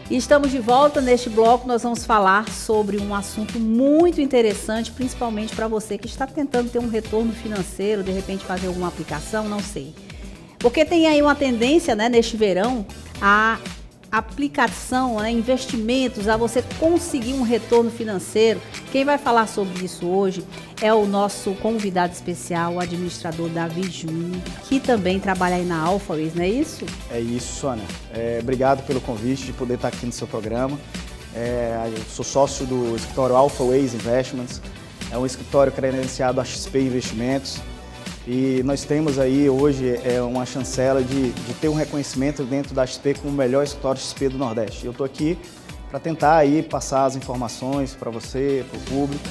E estamos de volta. Neste bloco nós vamos falar sobre um assunto muito interessante, principalmente para você que está tentando ter um retorno financeiro, de repente fazer alguma aplicação, não sei. Porque tem aí uma tendência, né, neste verão, a aplicação, né, investimentos, a você conseguir um retorno financeiro. Quem vai falar sobre isso hoje é o nosso convidado especial, o administrador Davi Júnior, que também trabalha aí na Alphaways, não é isso? É isso, Sônia. Obrigado pelo convite de poder estar aqui no seu programa. Eu sou sócio do escritório Alphaways Investments, é um escritório credenciado a XP Investimentos. E nós temos aí hoje uma chancela de ter um reconhecimento dentro da XP como o melhor escritório XP do Nordeste. Eu estou aqui para tentar aí passar as informações para você, para o público,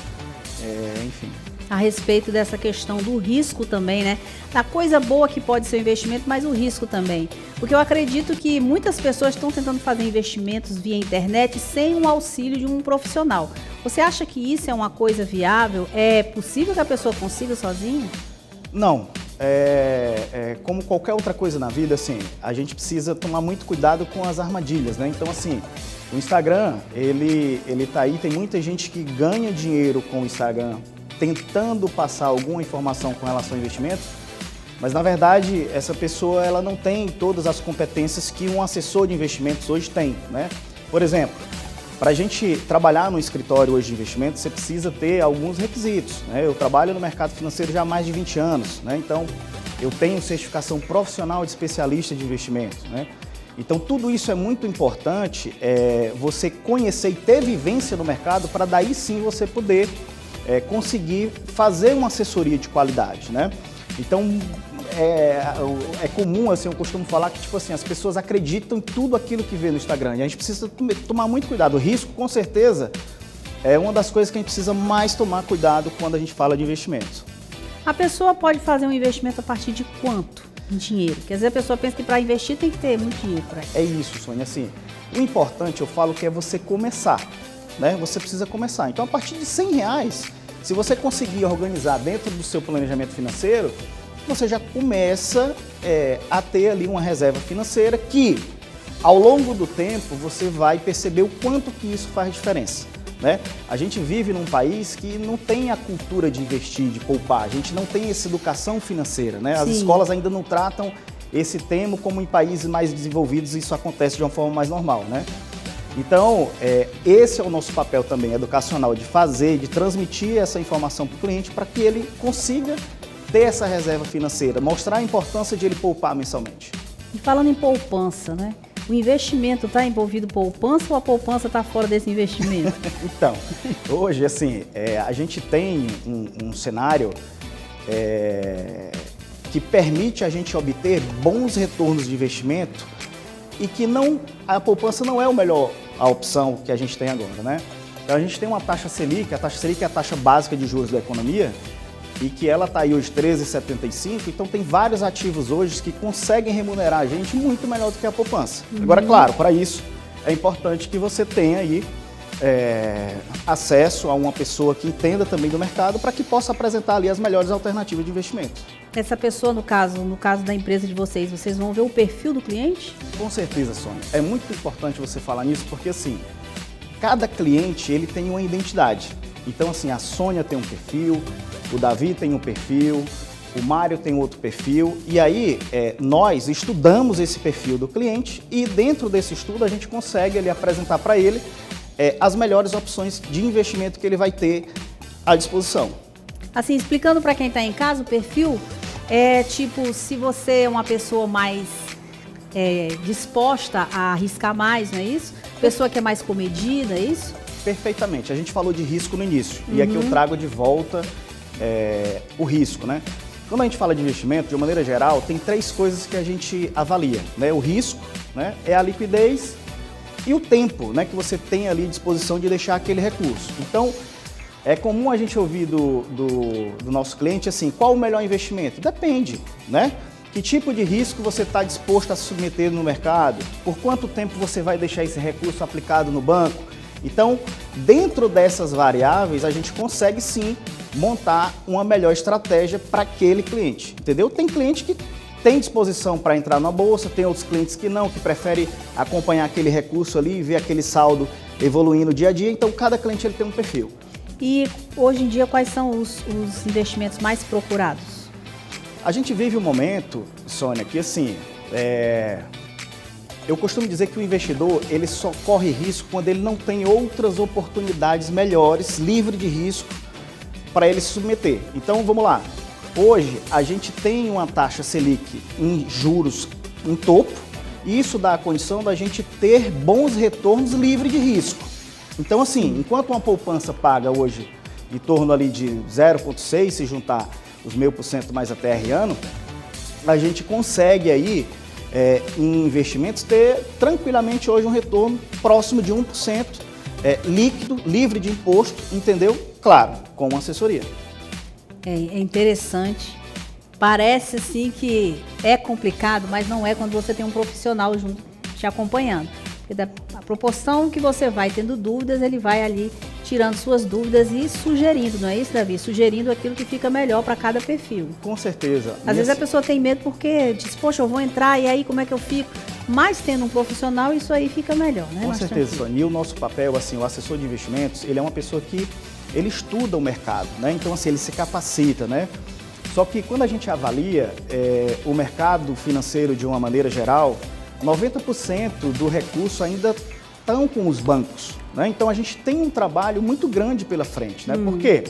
enfim. A respeito dessa questão do risco também, né? Da coisa boa que pode ser o investimento, mas o risco também. Porque eu acredito que muitas pessoas estão tentando fazer investimentos via internet sem um auxílio de um profissional. Você acha que isso é uma coisa viável? É possível que a pessoa consiga sozinha? Não, como qualquer outra coisa na vida, assim, a gente precisa tomar muito cuidado com as armadilhas, né? Então, assim, o Instagram, ele tá aí, tem muita gente que ganha dinheiro com o Instagram tentando passar alguma informação com relação a investimentos, mas, na verdade, essa pessoa, ela não tem todas as competências que um assessor de investimentos hoje tem, né? Por exemplo, para a gente trabalhar no escritório hoje de investimentos, você precisa ter alguns requisitos, né? Eu trabalho no mercado financeiro já há mais de 20 anos, né? Então, eu tenho certificação profissional de especialista de investimentos, né? Então, tudo isso é muito importante, você conhecer e ter vivência no mercado para daí sim você poder conseguir fazer uma assessoria de qualidade, né? Então, é comum, assim, eu costumo falar que, tipo assim, as pessoas acreditam em tudo aquilo que vê no Instagram e a gente precisa tomar muito cuidado. O risco, com certeza, é uma das coisas que a gente precisa mais tomar cuidado quando a gente fala de investimentos. A pessoa pode fazer um investimento a partir de quanto em dinheiro? Porque às vezes a pessoa pensa que para investir tem que ter muito dinheiro para isso. É isso, Sônia. Assim, o importante, eu falo que é você começar, né? Você precisa começar. Então, a partir de R$100, se você conseguir organizar dentro do seu planejamento financeiro, você já começa a ter ali uma reserva financeira que, ao longo do tempo, você vai perceber o quanto que isso faz diferença, né? A gente vive num país que não tem a cultura de investir, de poupar, a gente não tem essa educação financeira, né? As escolas ainda não tratam esse tema como em países mais desenvolvidos isso acontece de uma forma mais normal, né? Então, esse é o nosso papel também educacional, de fazer, de transmitir essa informação para o cliente para que ele consiga ter essa reserva financeira, mostrar a importância de ele poupar mensalmente. E falando em poupança, né? O investimento está envolvido poupança ou a poupança está fora desse investimento? Então, hoje, assim, a gente tem um cenário que permite a gente obter bons retornos de investimento e que a poupança não é a opção que a gente tem agora, né? Então, a gente tem uma taxa Selic, a taxa Selic é a taxa básica de juros da economia, e que ela está aí hoje 13,75, então tem vários ativos hoje que conseguem remunerar a gente muito melhor do que a poupança. Agora, claro, para isso é importante que você tenha aí acesso a uma pessoa que entenda também do mercado para que possa apresentar ali as melhores alternativas de investimento. Essa pessoa, no caso da empresa de vocês vão ver o perfil do cliente? Com certeza, Sônia. É muito importante você falar nisso porque, assim, cada cliente ele tem uma identidade. Então, assim, a Sônia tem um perfil, o Davi tem um perfil, o Mário tem outro perfil, e aí nós estudamos esse perfil do cliente e dentro desse estudo a gente consegue ali apresentar para ele as melhores opções de investimento que ele vai ter à disposição. Assim, explicando para quem está em casa, o perfil é tipo, se você é uma pessoa mais disposta a arriscar mais, não é isso? Pessoa que é mais comedida, é isso? Perfeitamente. A gente falou de risco no início e aqui eu trago de volta o risco, né? Quando a gente fala de investimento, de uma maneira geral, tem 3 coisas que a gente avalia, né? O risco, né? É a liquidez e o tempo, né? Que você tem ali à disposição de deixar aquele recurso. Então, é comum a gente ouvir do nosso cliente assim, qual o melhor investimento? Depende, né? Que tipo de risco você está disposto a se submeter no mercado? Por quanto tempo você vai deixar esse recurso aplicado no banco? Então, dentro dessas variáveis, a gente consegue sim montar uma melhor estratégia para aquele cliente, entendeu? Tem cliente que tem disposição para entrar na bolsa, tem outros clientes que não, que preferem acompanhar aquele recurso ali, ver aquele saldo evoluindo dia a dia. Então, cada cliente ele tem um perfil. E hoje em dia, quais são os investimentos mais procurados? A gente vive um momento, Sônia, que assim, eu costumo dizer que o investidor ele só corre risco quando ele não tem outras oportunidades melhores, livre de risco, para ele se submeter. Então, vamos lá. Hoje, a gente tem uma taxa Selic em juros em topo, e isso dá a condição da gente ter bons retornos livre de risco. Então, assim, enquanto uma poupança paga hoje em torno ali de 0,6, se juntar os 0,5% mais a TR ano, a gente consegue aí, em investimentos, ter tranquilamente hoje um retorno próximo de 1%, líquido, livre de imposto, entendeu? Claro, com uma assessoria. É interessante. Parece assim que é complicado, mas não é quando você tem um profissional junto te acompanhando. Porque a proporção que você vai tendo dúvidas, ele vai ali tirando suas dúvidas e sugerindo, não é isso, Davi? Sugerindo aquilo que fica melhor para cada perfil. Com certeza. Às vezes a pessoa tem medo porque diz, poxa, eu vou entrar e aí como é que eu fico? Mas tendo um profissional, isso aí fica melhor, né? Com certeza, Sônia. E o nosso papel, assim, o assessor de investimentos, ele é uma pessoa que ele estuda o mercado, né? Então, assim, ele se capacita, né? Só que quando a gente avalia o mercado financeiro de uma maneira geral, 90% do recurso ainda estão com os bancos, né? Então, a gente tem um trabalho muito grande pela frente, né? Por quê?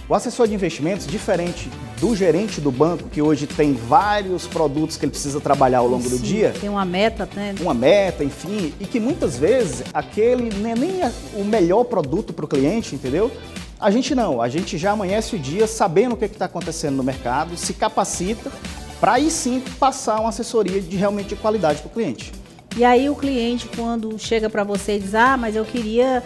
O assessor de investimentos, diferente do gerente do banco, que hoje tem vários produtos que ele precisa trabalhar ao longo do dia. Tem uma meta, né? Uma meta, enfim, e que muitas vezes aquele não é nem o melhor produto para o cliente, entendeu? A gente não, a gente já amanhece o dia sabendo o que está acontecendo no mercado, se capacita para aí sim passar uma assessoria realmente de qualidade para o cliente. E aí o cliente, quando chega para você e diz, mas eu queria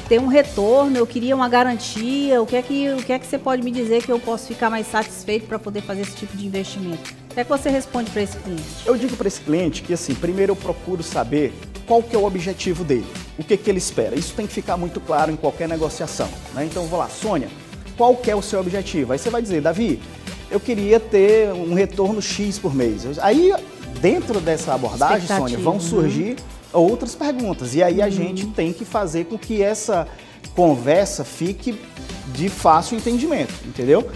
ter um retorno, eu queria uma garantia, o que é que você pode me dizer que eu posso ficar mais satisfeito para poder fazer esse tipo de investimento? O que é que você responde para esse cliente? Eu digo para esse cliente que, assim, primeiro eu procuro saber qual que é o objetivo dele, o que ele espera. Isso tem que ficar muito claro em qualquer negociação, né? Então, eu vou lá, Sônia, qual que é o seu objetivo? Aí você vai dizer, Davi, eu queria ter um retorno X por mês. Aí, dentro dessa abordagem, Sônia, vão surgir outras perguntas. E aí a gente tem que fazer com que essa conversa fique de fácil entendimento, entendeu?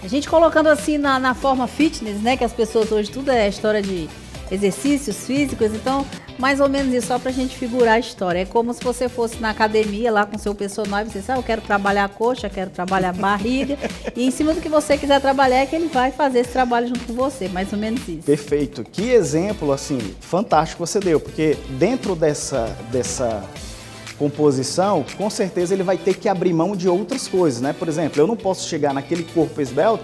A gente colocando assim na forma fitness, né? Que as pessoas hoje, tudo é história de exercícios físicos, então mais ou menos isso, só pra gente figurar a história. É como se você fosse na academia lá com seu personal e você sabe, eu quero trabalhar a coxa, quero trabalhar a barriga, e em cima do que você quiser trabalhar é que ele vai fazer esse trabalho junto com você, mais ou menos isso. Perfeito. Que exemplo, assim, fantástico você deu, porque dentro dessa composição, com certeza ele vai ter que abrir mão de outras coisas, né? Por exemplo, eu não posso chegar naquele corpo esbelto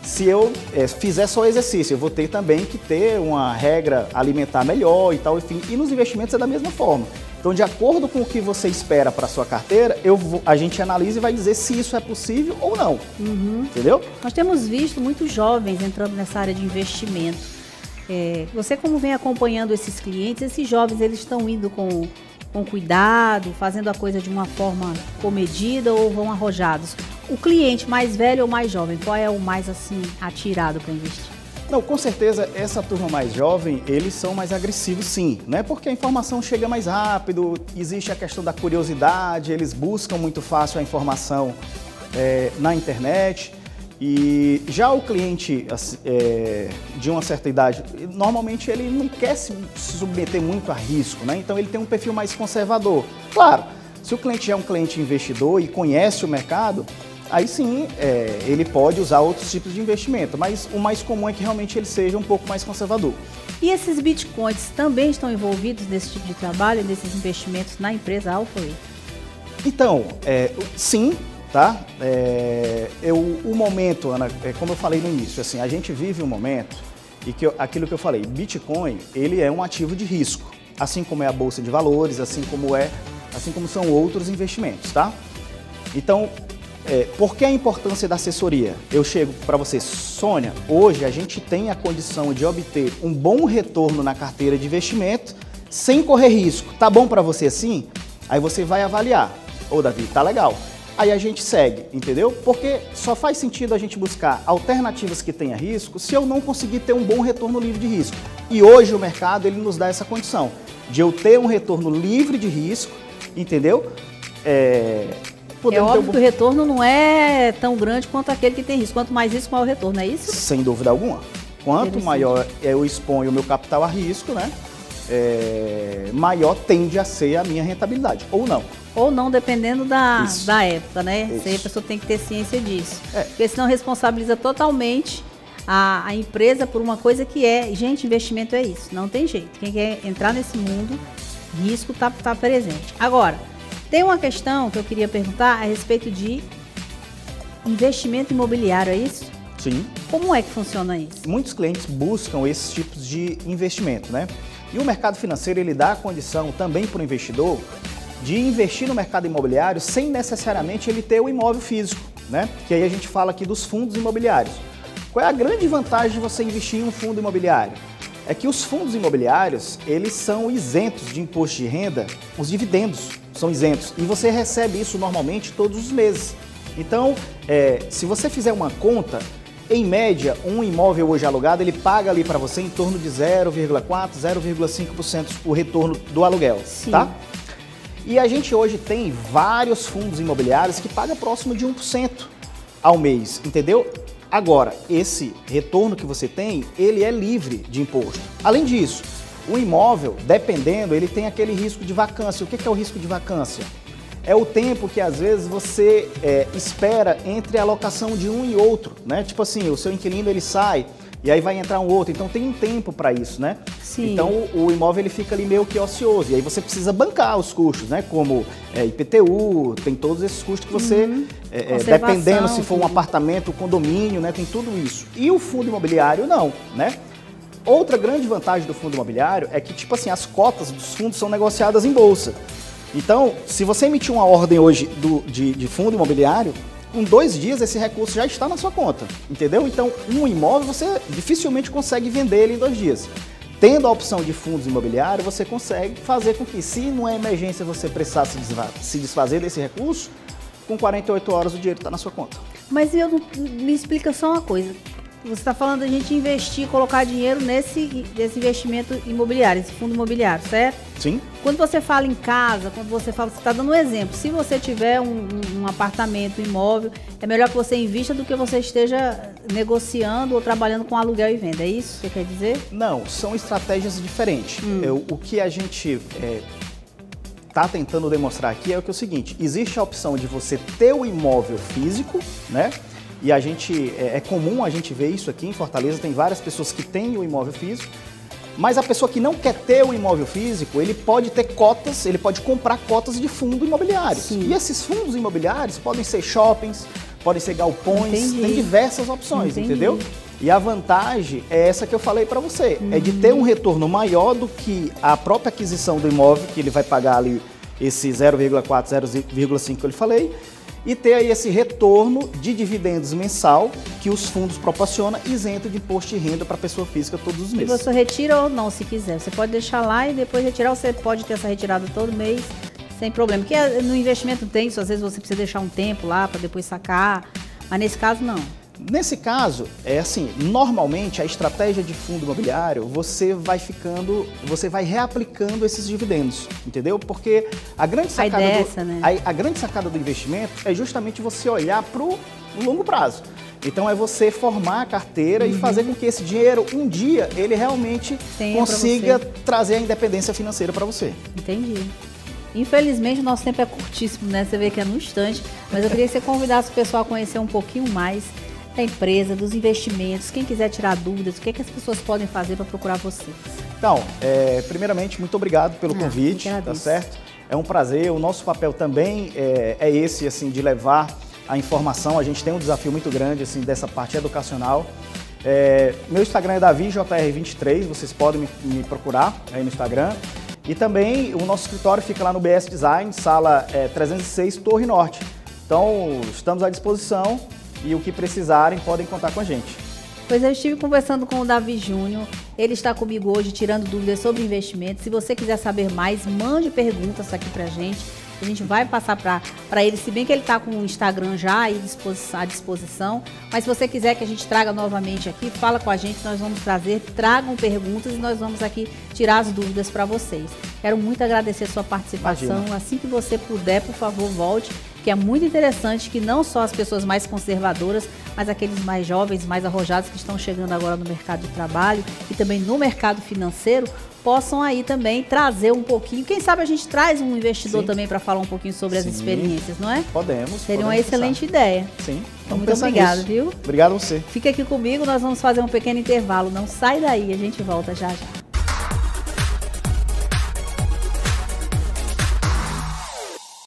se eu fizer só exercício. Eu vou ter também que ter uma regra alimentar melhor e tal, enfim. E nos investimentos é da mesma forma. Então, de acordo com o que você espera para a sua carteira, a gente analisa e vai dizer se isso é possível ou não. Entendeu? Nós temos visto muitos jovens entrando nessa área de investimento. Você como vem acompanhando esses clientes, esses jovens eles estão indo com cuidado, fazendo a coisa de uma forma comedida ou vão arrojados? O cliente mais velho ou mais jovem, qual é o mais assim atirado para investir? Não, com certeza essa turma mais jovem, eles são mais agressivos sim, né? Porque a informação chega mais rápido, existe a questão da curiosidade, eles buscam muito fácil a informação na internet. E já o cliente de uma certa idade, normalmente ele não quer se submeter muito a risco, né? Então ele tem um perfil mais conservador. Claro, se o cliente é um cliente investidor e conhece o mercado, aí sim ele pode usar outros tipos de investimento, mas o mais comum é que realmente ele seja um pouco mais conservador. E esses bitcoins também estão envolvidos nesse tipo de trabalho, nesses investimentos na empresa Alphaway? Então, sim. Tá? O momento, Ana, como eu falei no início, assim, a gente vive um momento e aquilo que eu falei, Bitcoin, ele é um ativo de risco, assim como é a Bolsa de Valores, assim como são outros investimentos, tá? Então, por que a importância da assessoria? Eu chego para você, Sônia, hoje a gente tem a condição de obter um bom retorno na carteira de investimento sem correr risco. Tá bom para você assim? Aí você vai avaliar. Ô, Davi, tá legal. aí a gente segue, entendeu? Porque só faz sentido a gente buscar alternativas que tenham risco se eu não conseguir ter um bom retorno livre de risco. E hoje o mercado ele nos dá essa condição de eu ter um retorno livre de risco, entendeu? É óbvio que o retorno não é tão grande quanto aquele que tem risco. Quanto mais risco, maior o retorno, é isso? Sem dúvida alguma. Quanto maior eu exponho o meu capital a risco, né? Maior tende a ser a minha rentabilidade, ou não. Ou não, dependendo da época, né? Isso aí a pessoa tem que ter ciência disso. Porque senão responsabiliza totalmente a empresa por uma coisa que gente, investimento é isso, não tem jeito. Quem quer entrar nesse mundo, risco tá presente. Agora, tem uma questão que eu queria perguntar a respeito de investimento imobiliário, é isso? Sim. Como é que funciona isso? Muitos clientes buscam esses tipos de investimento, né? E o mercado financeiro, ele dá a condição também para o investidor de investir no mercado imobiliário sem necessariamente ele ter o imóvel físico, né? Que aí a gente fala aqui dos fundos imobiliários. Qual é a grande vantagem de você investir em um fundo imobiliário? É que os fundos imobiliários, eles são isentos de imposto de renda, os dividendos são isentos, e você recebe isso normalmente todos os meses. Então, se você fizer uma conta, em média, um imóvel hoje alugado, ele paga ali para você em torno de 0,4%, 0,5% o retorno do aluguel, Sim. Tá? E a gente hoje tem vários fundos imobiliários que pagam próximo de 1% ao mês, entendeu? Agora, esse retorno que você tem, ele é livre de imposto. Além disso, o imóvel, dependendo, ele tem aquele risco de vacância. O que é o risco de vacância? É o tempo que às vezes você espera entre a locação de um e outro, né? Tipo assim, o seu inquilino ele sai e aí vai entrar um outro, então tem um tempo para isso, né? Sim. Então o imóvel ele fica ali meio que ocioso e aí você precisa bancar os custos, né? Como IPTU, tem todos esses custos que você, dependendo se for um apartamento, condomínio, né? Tem tudo isso. E o fundo imobiliário não, né? Outra grande vantagem do fundo imobiliário é que, tipo assim, as cotas dos fundos são negociadas em bolsa. Então, se você emitir uma ordem hoje de fundo imobiliário, com 2 dias esse recurso já está na sua conta, entendeu? Então, um imóvel você dificilmente consegue vender ele em 2 dias. Tendo a opção de fundos imobiliários, você consegue fazer com que, se numa emergência você precisar se desfazer desse recurso, com 48 horas o dinheiro está na sua conta. Mas me explica só uma coisa. Você está falando da gente investir, colocar dinheiro nesse investimento imobiliário, esse fundo imobiliário, certo? Sim. Quando você fala em casa, quando você está dando um exemplo, se você tiver um apartamento, um imóvel, é melhor que você invista do que você esteja negociando ou trabalhando com aluguel e venda, é isso que você quer dizer? Não, são estratégias diferentes. O que a gente está tentando demonstrar aqui é o seguinte, existe a opção de você ter o imóvel físico, né? E a gente, é comum a gente ver isso aqui em Fortaleza, tem várias pessoas que têm o imóvel físico, mas a pessoa que não quer ter o imóvel físico, ele pode ter cotas, ele pode comprar cotas de fundo imobiliário. Sim. E esses fundos imobiliários podem ser shoppings, podem ser galpões, Entendi. tem diversas opções, Entendi. entendeu? E a vantagem é essa que eu falei para você, é de ter um retorno maior do que a própria aquisição do imóvel, que ele vai pagar ali esse 0,4, 0,5 que eu lhe falei, e ter aí esse retorno de dividendos mensal que os fundos proporcionam, isento de imposto de renda para a pessoa física todos os E meses. você retira ou não, se quiser. Você pode deixar lá e depois retirar, você pode ter essa retirada todo mês, sem problema. Porque no investimento tem isso, às vezes você precisa deixar um tempo lá para depois sacar, mas nesse caso não. Nesse caso, é assim, normalmente a estratégia de fundo imobiliário, você vai reaplicando esses dividendos, entendeu? Porque a grande sacada, a grande sacada do investimento é justamente você olhar para o longo prazo. Então é você formar a carteira e fazer com que esse dinheiro, um dia, ele realmente consiga trazer a independência financeira para você. Entendi. Infelizmente o nosso tempo é curtíssimo, né? Você vê que é no instante, mas eu queria que você convidasse o pessoal a conhecer um pouquinho mais da empresa, dos investimentos, quem quiser tirar dúvidas, o que as pessoas podem fazer para procurar vocês? Então, primeiramente, muito obrigado pelo convite, tá certo? É um prazer, o nosso papel também é esse, assim, de levar a informação, a gente tem um desafio muito grande, assim, dessa parte educacional. Meu Instagram é DaviJR23, vocês podem me procurar aí no Instagram. E também o nosso escritório fica lá no BS Design, sala 306, Torre Norte. Então, estamos à disposição. E o que precisarem, podem contar com a gente. Pois eu estive conversando com o Davi Júnior, ele está comigo hoje tirando dúvidas sobre investimentos. Se você quiser saber mais, mande perguntas aqui pra gente. A gente vai passar para ele, se bem que ele está com o Instagram já aí à disposição. Mas se você quiser que a gente traga novamente aqui, fala com a gente, nós vamos trazer, tragam perguntas e nós vamos aqui tirar as dúvidas para vocês. Quero muito agradecer a sua participação. Imagina. Assim que você puder, por favor, volte, que é muito interessante que não só as pessoas mais conservadoras, mas aqueles mais jovens, mais arrojados que estão chegando agora no mercado de trabalho e também no mercado financeiro, possam aí também trazer um pouquinho. Quem sabe a gente traz um investidor também para falar um pouquinho sobre as experiências, não é? Podemos. Seria uma excelente ideia. Sim. Então, muito obrigada, viu? Obrigado a você. Fica aqui comigo, nós vamos fazer um pequeno intervalo. Não sai daí, a gente volta já já.